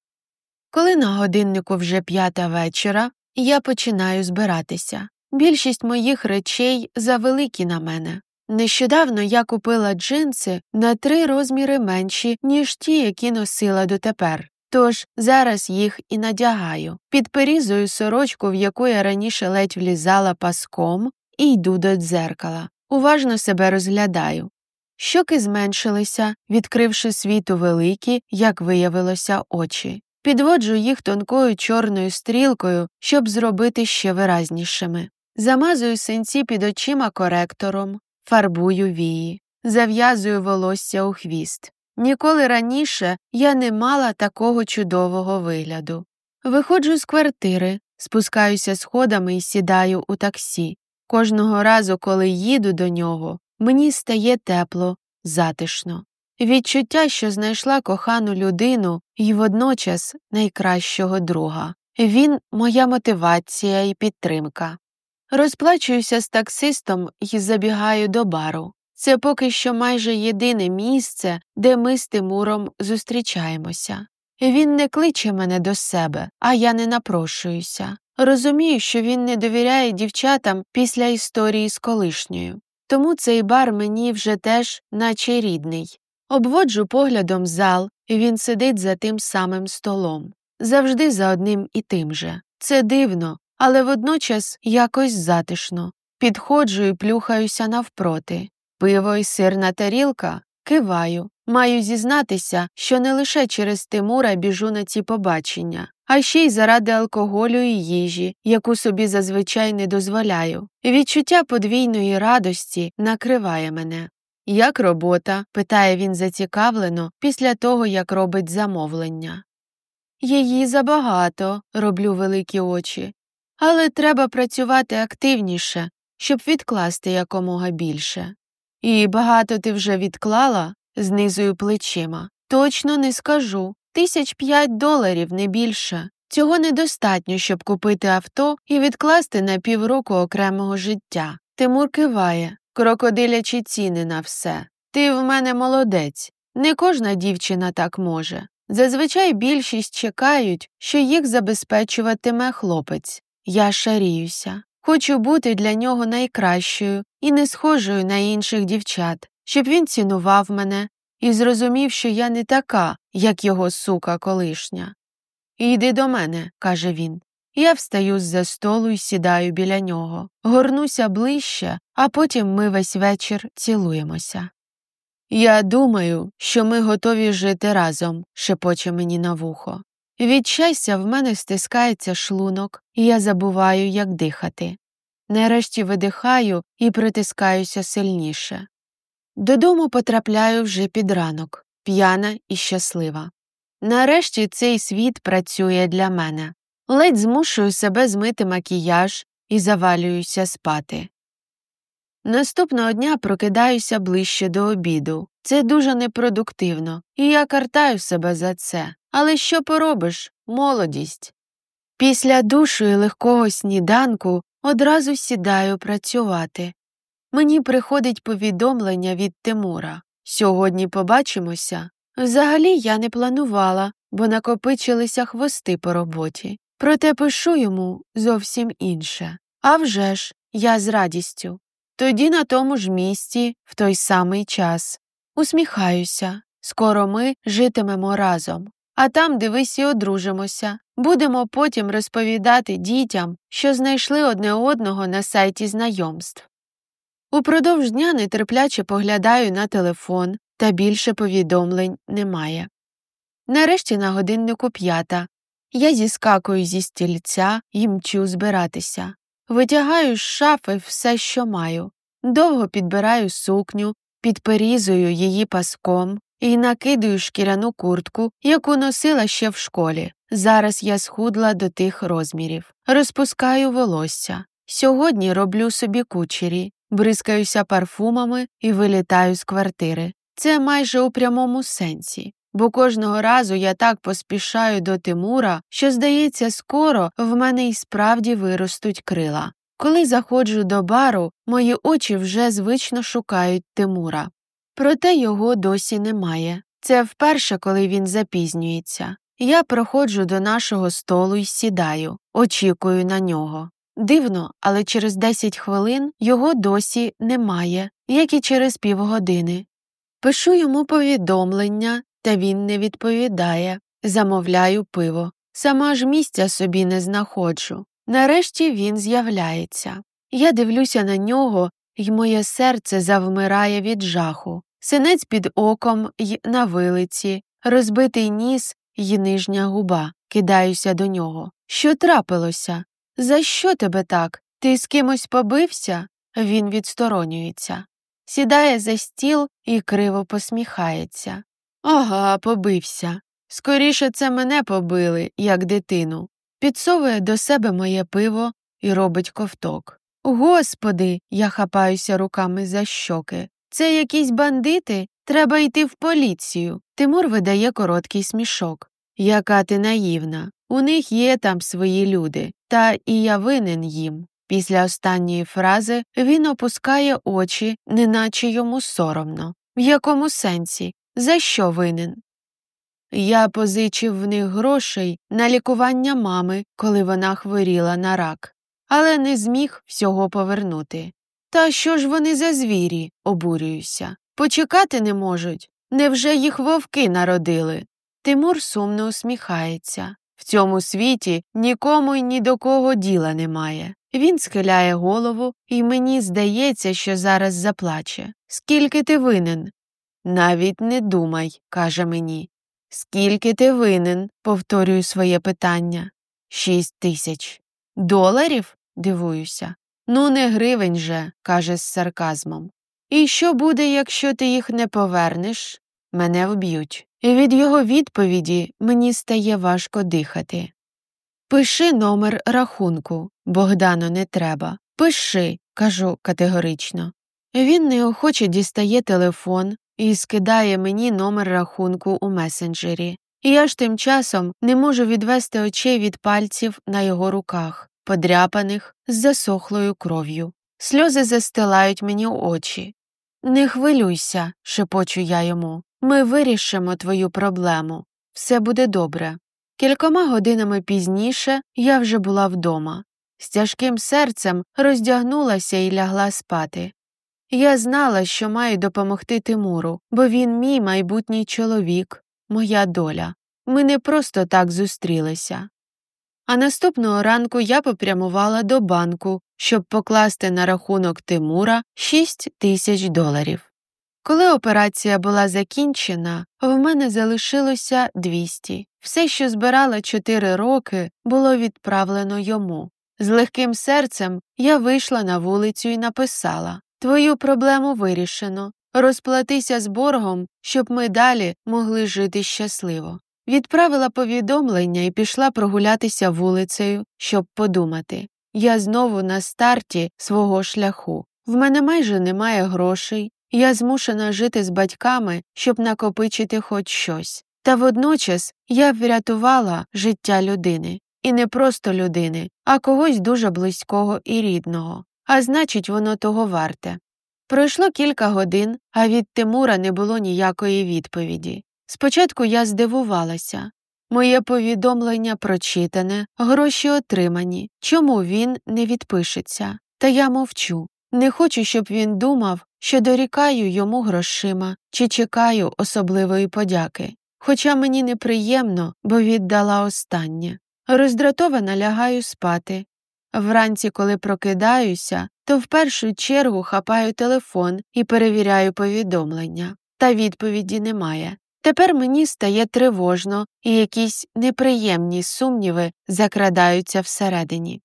Коли на годиннику вже 5 вечора, я починаю збиратися. Більшість моїх речей завеликі на мене. Нещодавно я купила джинси на 3 розміри менші, ніж ті, які носила дотепер. Тож зараз їх і надягаю. Підперізую сорочку, в яку я раніше ледь влізала паском, і йду до дзеркала. Уважно себе розглядаю. Щоки зменшилися, відкривши світу великі, як виявилося, очі. Підводжу їх тонкою чорною стрілкою, щоб зробити ще виразнішими. Замазую синці під очима коректором, фарбую вії, зав'язую волосся у хвіст. Ніколи раніше я не мала такого чудового вигляду. Виходжу з квартири, спускаюся сходами і сідаю у таксі. Кожного разу, коли їду до нього, мені стає тепло, затишно. Відчуття, що знайшла кохану людину і водночас найкращого друга. Він – моя мотивація і підтримка. Розплачуюся з таксистом і забігаю до бару. Це поки що майже єдине місце, де ми з Тимуром зустрічаємося. Він не кличе мене до себе, а я не напрошуюся. Розумію, що він не довіряє дівчатам після історії з колишньою. Тому цей бар мені вже теж наче рідний. Обводжу поглядом зал, і він сидить за тим самим столом. Завжди за одним і тим же. Це дивно, але водночас якось затишно. Підходжу і плюхаюся навпроти. Пиво і сирна тарілка? Киваю. Маю зізнатися, що не лише через Тимура біжу на ці побачення, а ще й заради алкоголю і їжі, яку собі зазвичай не дозволяю. Відчуття подвійної радості накриває мене. «Як робота?» – питає він зацікавлено після того, як робить замовлення. «Її забагато», – роблю великі очі. «Але треба працювати активніше, щоб відкласти якомога більше». «І багато ти вже відклала?» – знизую плечима. «Точно не скажу. $5,000, не більше. Цього недостатньо, щоб купити авто і відкласти на півроку окремого життя». Тимур киває. «Крокодилячі ціни на все. Ти в мене молодець. Не кожна дівчина так може. Зазвичай більшість чекають, що їх забезпечуватиме хлопець. Я шаріюся. Хочу бути для нього найкращою і не схожою на інших дівчат, щоб він цінував мене і зрозумів, що я не така, як його сука колишня. «Йди до мене», – каже він. Я встаю з-за столу і сідаю біля нього, горнуся ближче, а потім ми весь вечір цілуємося. «Я думаю, що ми готові жити разом», – шепоче мені на вухо. Від щастя в мене стискається шлунок, і я забуваю, як дихати. Нарешті видихаю і притискаюся сильніше. Додому потрапляю вже під ранок, п'яна і щаслива. Нарешті цей світ працює для мене. Ледь змушую себе змити макіяж і завалююся спати. Наступного дня прокидаюся ближче до обіду. Це дуже непродуктивно, і я картаю себе за це. Але що поробиш? Молодість. Після душу і легкого сніданку одразу сідаю працювати. Мені приходить повідомлення від Тимура. Сьогодні побачимося. Взагалі я не планувала, бо накопичилися хвости по роботі. Проте пишу йому зовсім інше. А вже ж, я з радістю. Тоді на тому ж місці, в той самий час. Усміхаюся. Скоро ми житимемо разом. А там, дивись, і одружимося. Будемо потім розповідати дітям, що знайшли одне одного на сайті знайомств. Упродовж дня нетерпляче поглядаю на телефон, та більше повідомлень немає. Нарешті на годиннику 5. Я зіскакую зі стільця і мчу збиратися. Витягаю з шафи все, що маю. Довго підбираю сукню, підперізую її паском і накидаю шкіряну куртку, яку носила ще в школі. Зараз я схудла до тих розмірів. Розпускаю волосся. Сьогодні роблю собі кучері, бризкаюся парфумами і вилітаю з квартири. Це майже у прямому сенсі. Бо кожного разу я так поспішаю до Тимура, що, здається, скоро в мене й справді виростуть крила. Коли заходжу до бару, мої очі вже звично шукають Тимура. Проте його досі немає. Це вперше, коли він запізнюється. Я проходжу до нашого столу і сідаю, очікую на нього. Дивно, але через 10 хвилин його досі немає, як і через півгодини. Пишу йому повідомлення, та він не відповідає. Замовляю пиво. Сама ж місця собі не знаходжу. Нарешті він з'являється. Я дивлюся на нього, й моє серце завмирає від жаху. Синець під оком й на вилиці, розбитий ніс й нижня губа. Кидаюся до нього. Що трапилося? За що тебе так? Ти з кимось побився? Він відсторонюється. Сідає за стіл і криво посміхається. Ага, побився. Скоріше це мене побили, як дитину. Підсовує до себе моє пиво і робить ковток. Господи, я хапаюся руками за щоки. Це якісь бандити? Треба йти в поліцію. Тимур видає короткий смішок. Яка ти наївна. У них є там свої люди, та і я винен їм. Після останньої фрази він опускає очі, неначе йому соромно. В якому сенсі? За що винен? Я позичив в них грошей на лікування мами, коли вона хворіла на рак, але не зміг всього повернути. Та що ж вони за звірі, обурююся. Почекати не можуть? Невже їх вовки народили? Тимур сумно усміхається. В цьому світі нікому й ні до кого діла немає. Він схиляє голову, і мені здається, що зараз заплаче. Скільки ти винен? Навіть не думай, каже мені. Скільки ти винен? Повторюю своє питання. 6 тисяч. Доларів? Дивуюся. Ну, не гривень же, каже з сарказмом. І що буде, якщо ти їх не повернеш? Мене вб'ють. І від його відповіді мені стає важко дихати. Пиши номер рахунку, Богдану, не треба. Пиши, кажу категорично. Він неохоче дістає телефон і скидає мені номер рахунку у месенджері. І я ж тим часом не можу відвести очей від пальців на його руках, подряпаних з засохлою кров'ю. Сльози застилають мені очі. Не хвилюйся, шепочу я йому. Ми вирішимо твою проблему. Все буде добре. Кількома годинами пізніше я вже була вдома. з тяжким серцем роздягнулася і лягла спати. Я знала, що маю допомогти Тимуру, бо він мій майбутній чоловік, моя доля. Ми не просто так зустрілися. А наступного ранку я попрямувала до банку, щоб покласти на рахунок Тимура $6000. Коли операція була закінчена, в мене залишилося 200. Все, що збирала 4 роки, було відправлено йому. З легким серцем я вийшла на вулицю і написала: «Твою проблему вирішено. Розплатися з боргом, щоб ми далі могли жити щасливо». Відправила повідомлення і пішла прогулятися вулицею, щоб подумати. Я знову на старті свого шляху. В мене майже немає грошей. Я змушена жити з батьками, щоб накопичити хоч щось. Та водночас я врятувала життя людини. І не просто людини, а когось дуже близького і рідного. А значить, воно того варте. Пройшло кілька годин, а від Тимура не було ніякої відповіді. Спочатку я здивувалася. Моє повідомлення прочитане, гроші отримані. Чому він не відпишеться? Та я мовчу. Не хочу, щоб він думав, що дорікаю йому грошима чи чекаю особливої подяки. Хоча мені неприємно, бо віддала останнє. Роздратована лягаю спати. Вранці, коли прокидаюся, то в першу чергу хапаю телефон і перевіряю повідомлення. Та відповіді немає. Тепер мені стає тривожно, і якісь неприємні сумніви закрадаються всередині.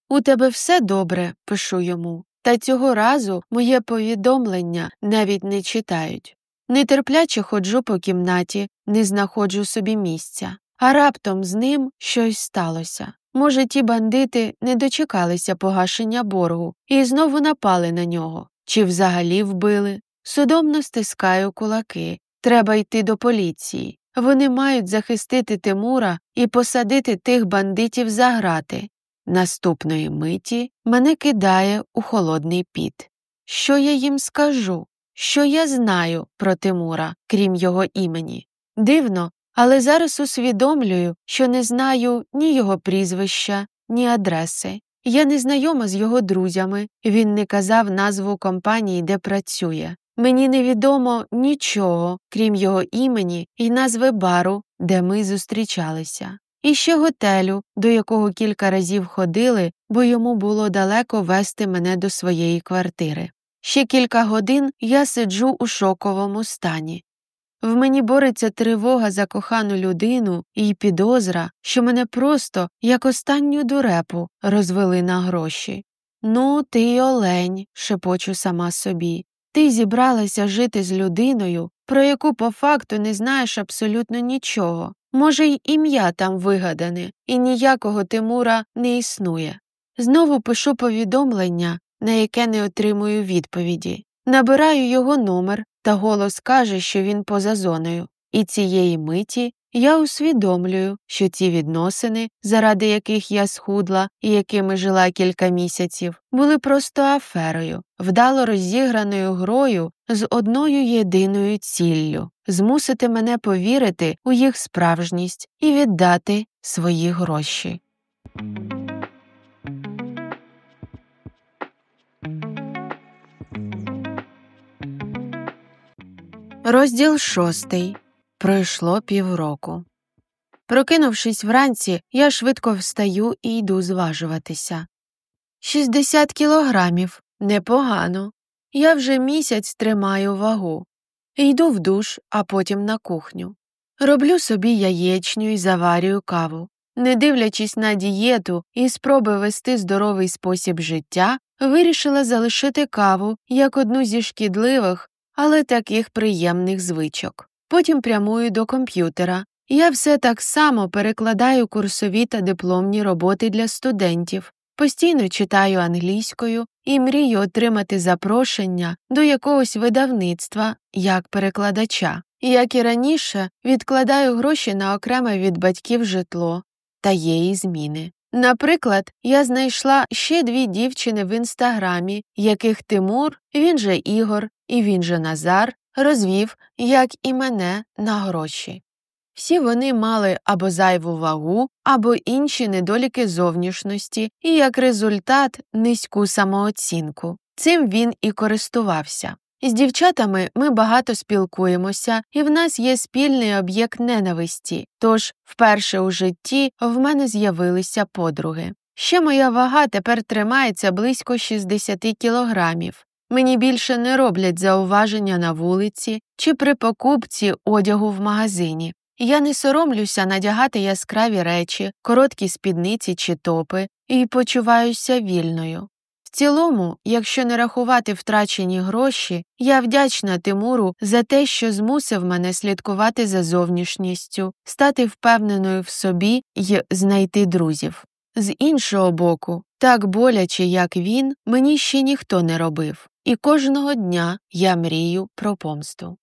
«У тебе все добре?» – пишу йому. Та цього разу моє повідомлення навіть не читають. Нетерпляче ходжу по кімнаті, не знаходжу собі місця. А раптом з ним щось сталося. Може, ті бандити не дочекалися погашення боргу і знову напали на нього. Чи взагалі вбили? Судомно стискаю кулаки. Треба йти до поліції. Вони мають захистити Тимура і посадити тих бандитів за грати. Наступної миті мене кидає у холодний піт. Що я їм скажу? Що я знаю про Тимура, крім його імені? Дивно, але зараз усвідомлюю, що не знаю ні його прізвища, ні адреси. Я не знайома з його друзями, він не казав назву компанії, де працює. Мені невідомо нічого, крім його імені і назви бару, де ми зустрічалися. І ще готелю, до якого кілька разів ходили, бо йому було далеко вести мене до своєї квартири. Ще кілька годин я сиджу у шоковому стані. В мені бореться тривога за кохану людину і підозра, що мене просто, як останню дурепу, розвели на гроші. «Ну, ти й олень», – шепочу сама собі. «Ти зібралася жити з людиною, про яку по факту не знаєш абсолютно нічого. Може, й ім'я там вигадане, і ніякого Тимура не існує». Знову пишу повідомлення, на яке не отримую відповіді. Набираю його номер, та голос каже, що він поза зоною. І цієї миті я усвідомлюю, що ці відносини, заради яких я схудла і якими жила кілька місяців, були просто аферою, вдало розіграною грою з одною єдиною ціллю – змусити мене повірити у їх справжність і віддати свої гроші. Розділ 6. Пройшло півроку. Прокинувшись вранці, я швидко встаю і йду зважуватися. 60 кілограмів. Непогано. Я вже місяць тримаю вагу. Йду в душ, а потім на кухню. Роблю собі яєчню і заварюю каву. Не дивлячись на дієту і спроби вести здоровий спосіб життя, вирішила залишити каву як одну зі шкідливих, але таких приємних звичок. Потім прямую до комп'ютера. Я все так само перекладаю курсові та дипломні роботи для студентів, постійно читаю англійською і мрію отримати запрошення до якогось видавництва як перекладача. Як і раніше, відкладаю гроші на окреме від батьків житло. Та є і зміни. Наприклад, я знайшла ще 2 дівчини в інстаграмі, яких Тимур, він же Ігор і він же Назар, розвів, як і мене, на гроші. Всі вони мали або зайву вагу, або інші недоліки зовнішності і, як результат, низьку самооцінку. Цим він і користувався. З дівчатами ми багато спілкуємося, і в нас є спільний об'єкт ненависті, тож вперше у житті в мене з'явилися подруги. Ще моя вага тепер тримається близько 60 кілограмів. Мені більше не роблять зауваження на вулиці чи при покупці одягу в магазині. Я не соромлюся надягати яскраві речі, короткі спідниці чи топи і почуваюся вільною. В цілому, якщо не рахувати втрачені гроші, я вдячна Тимуру за те, що змусив мене слідкувати за зовнішністю, стати впевненою в собі й знайти друзів. З іншого боку, так боляче, як він, мені ще ніхто не робив, і кожного дня я мрію про помсту.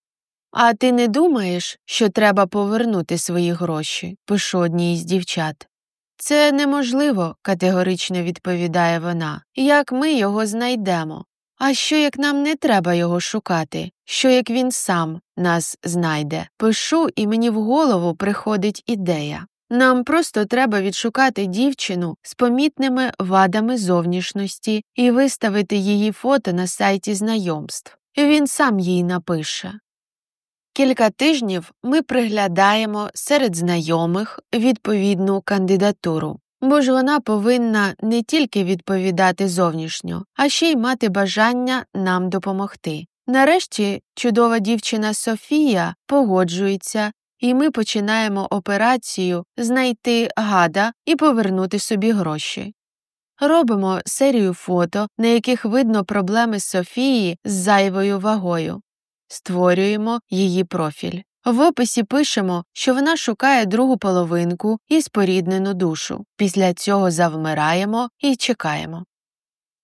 «А ти не думаєш, що треба повернути свої гроші?» – пишу одній із дівчат. «Це неможливо», – категорично відповідає вона. «Як ми його знайдемо? А що, як нам не треба його шукати? Що, як він сам нас знайде?» Пишу, і мені в голову приходить ідея. Нам просто треба відшукати дівчину з помітними вадами зовнішності і виставити її фото на сайті знайомств. Він сам їй напише. Кілька тижнів ми приглядаємо серед знайомих відповідну кандидатуру, бо ж вона повинна не тільки відповідати зовнішньо, а ще й мати бажання нам допомогти. Нарешті чудова дівчина Софія погоджується, і ми починаємо операцію знайти гада і повернути собі гроші. Робимо серію фото, на яких видно проблеми Софії з зайвою вагою. Створюємо її профіль. В описі пишемо, що вона шукає другу половинку і споріднену душу. Після цього завмираємо і чекаємо.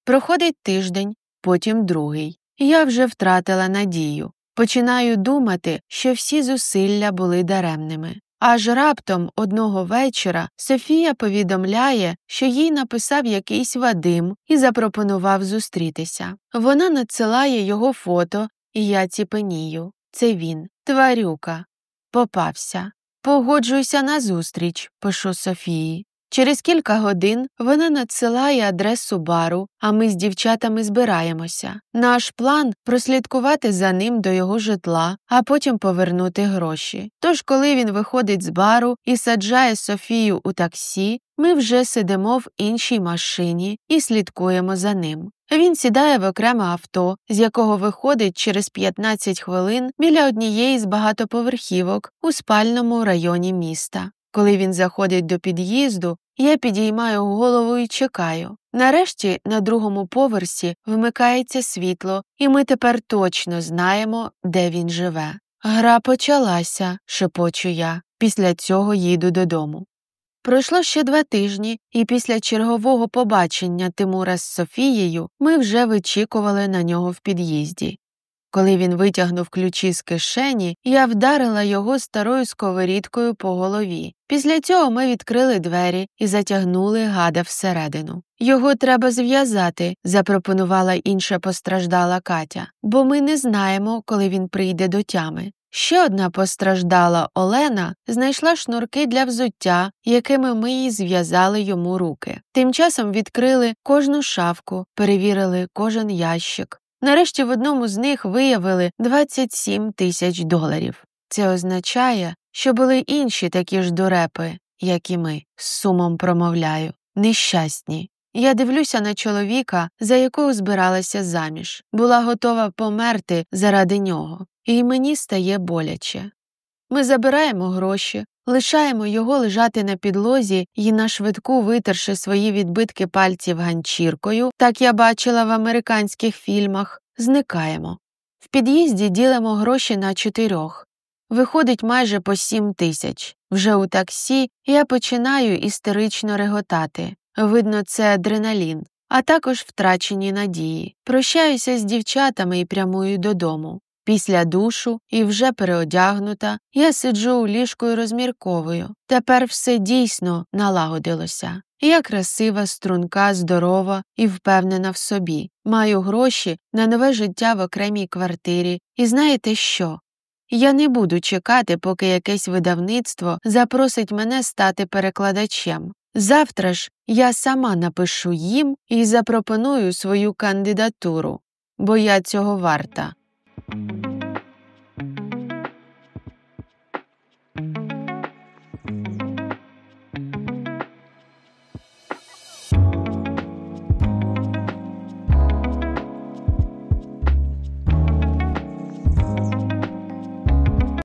Проходить тиждень, потім другий. Я вже втратила надію. Починаю думати, що всі зусилля були даремними. Аж раптом одного вечора Софія повідомляє, що їй написав якийсь Вадим і запропонував зустрітися. Вона надсилає його фото, і я ціпенію. Це він. Тварюка. Попався. Погоджуйся на зустріч, пишу Софії. Через кілька годин вона надсилає адресу бару, а ми з дівчатами збираємося. Наш план – прослідкувати за ним до його житла, а потім повернути гроші. Тож, коли він виходить з бару і саджає Софію у таксі, ми вже сидимо в іншій машині і слідкуємо за ним. Він сідає в окреме авто, з якого виходить через 15 хвилин біля однієї з багатоповерхівок у спальному районі міста. Коли він заходить до під'їзду, я підіймаю голову і чекаю. Нарешті на другому поверсі вмикається світло, і ми тепер точно знаємо, де він живе. «Гра почалася», – шепочу я. Після цього їду додому. Пройшло ще 2 тижні, і після чергового побачення Тимура з Софією ми вже вичікували на нього в під'їзді. Коли він витягнув ключі з кишені, я вдарила його старою сковорідкою по голові. Після цього ми відкрили двері і затягнули гада всередину. «Його треба зв'язати», – запропонувала інша постраждала Катя, «бо ми не знаємо, коли він прийде до тями». Ще одна постраждала Олена знайшла шнурки для взуття, якими ми їй зв'язали йому руки. Тим часом відкрили кожну шафку, перевірили кожен ящик. Нарешті в одному з них виявили $27 тисяч. Це означає, що були інші такі ж дурепи, як і ми, з сумом промовляю, нещасні. Я дивлюся на чоловіка, за якого збиралася заміж, була готова померти заради нього, і мені стає боляче. Ми забираємо гроші, лишаємо його лежати на підлозі і нашвидку витерши свої відбитки пальців ганчіркою, так я бачила в американських фільмах, зникаємо. В під'їзді ділимо гроші на 4. Виходить майже по 7 тисяч. Вже у таксі я починаю істерично реготати. Видно, це адреналін, а також втрачені надії. Прощаюся з дівчатами і прямую додому. Після душу і вже переодягнута, я сиджу у ліжку і розмірковую. Тепер все дійсно налагодилося. Я красива, струнка, здорова і впевнена в собі. Маю гроші на нове життя в окремій квартирі. І знаєте що? Я не буду чекати, поки якесь видавництво запросить мене стати перекладачем. Завтра ж я сама напишу їм і запропоную свою кандидатуру, бо я цього варта.